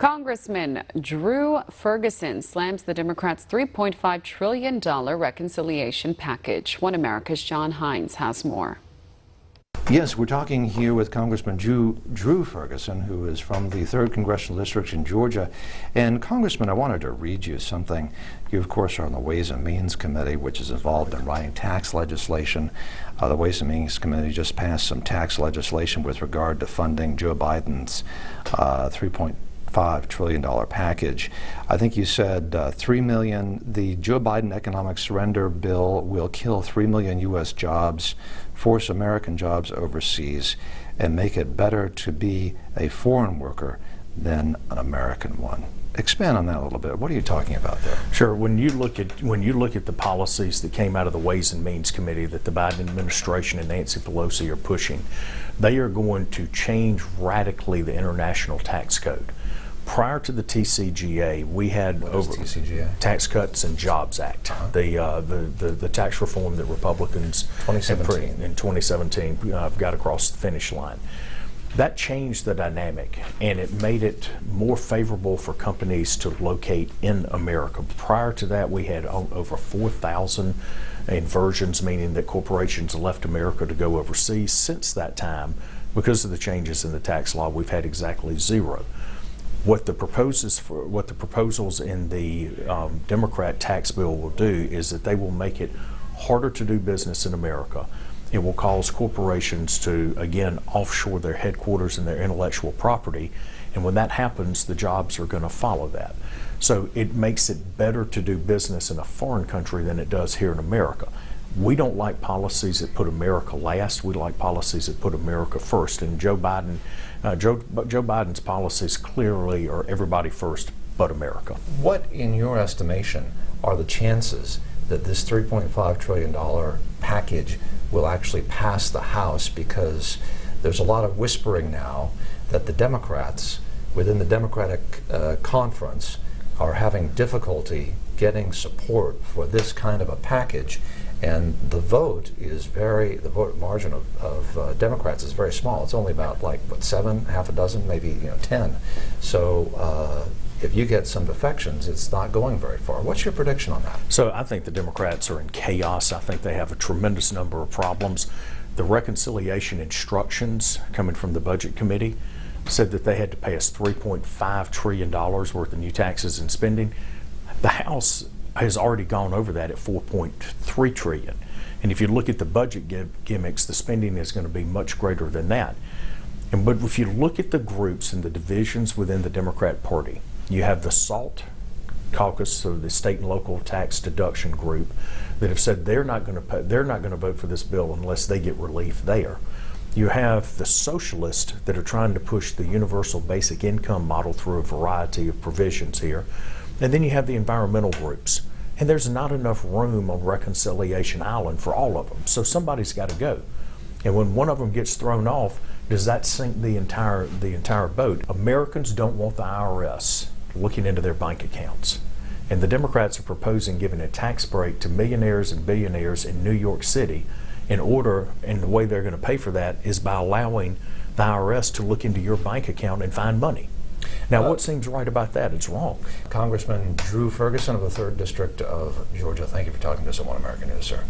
Congressman Drew Ferguson slams the Democrats' $3.5 trillion reconciliation package. One America's John Hines has more. Yes, we're talking here with Congressman Drew Ferguson, who is from the 3rd Congressional District in Georgia. And Congressman, I wanted to read you something. You, of course, are on the Ways and Means Committee, which is involved in writing tax legislation. The Ways and Means Committee just passed some tax legislation with regard to funding Joe Biden's $3.5 trillion package. I think you said 3 million. The Joe Biden economic surrender bill will kill 3 million U.S. jobs, force American jobs overseas, and make it better to be a foreign worker than an American one. Expand on that a little bit. What are you talking about there? Sure. When you look at the policies that came out of the Ways and Means Committee that the Biden administration and Nancy Pelosi are pushing, they are going to change radically the international tax code. Prior to the TCJA, we had Tax Cuts and Jobs Act, the tax reform that Republicans in 2017 got across the finish line. That changed the dynamic, and it made it more favorable for companies to locate in America. Prior to that, we had over 4,000 inversions, meaning that corporations left America to go overseas. Since that time, because of the changes in the tax law, we've had exactly 0. What the proposals in the Democrat tax bill will do is that they will make it harder to do business in America. It will cause corporations to, again, offshore their headquarters and their intellectual property, and when that happens, the jobs are going to follow that. So it makes it better to do business in a foreign country than it does here in America. We don't like policies that put America last. We like policies that put America first. And Joe Biden's policies clearly are everybody first but America. What, in your estimation, are the chances that this $3.5 trillion package will actually pass the House? Because there's a lot of whispering now that the Democrats within the Democratic conference are having difficulty getting support for this kind of a package. And the vote margin of Democrats is very small. It's only about half a dozen, maybe 10. So if you get some defections, it's not going very far. What's your prediction on that? So I think the Democrats are in chaos. I think they have a tremendous number of problems. The reconciliation instructions coming from the Budget Committee said that they had to pay us $3.5 trillion worth of new taxes and spending. The House has already gone over that at $4.3 trillion. And if you look at the budget gimmicks, the spending is going to be much greater than that. But if you look at the groups and the divisions within the Democrat Party, you have the SALT caucus, so the state and local tax deduction group, that have said they're not going to vote for this bill unless they get relief there. You have the socialists that are trying to push the universal basic income model through a variety of provisions here. And then you have the environmental groups. And there's not enough room on Reconciliation Island for all of them. So somebody's got to go. And when one of them gets thrown off, does that sink the entire boat? Americans don't want the IRS looking into their bank accounts. And the Democrats are proposing giving a tax break to millionaires and billionaires in New York City and the way they're going to pay for that is by allowing the IRS to look into your bank account and find money. Now, what seems right about that? It's wrong. Congressman Drew Ferguson of the 3rd District of Georgia, thank you for talking to us on One American News, sir.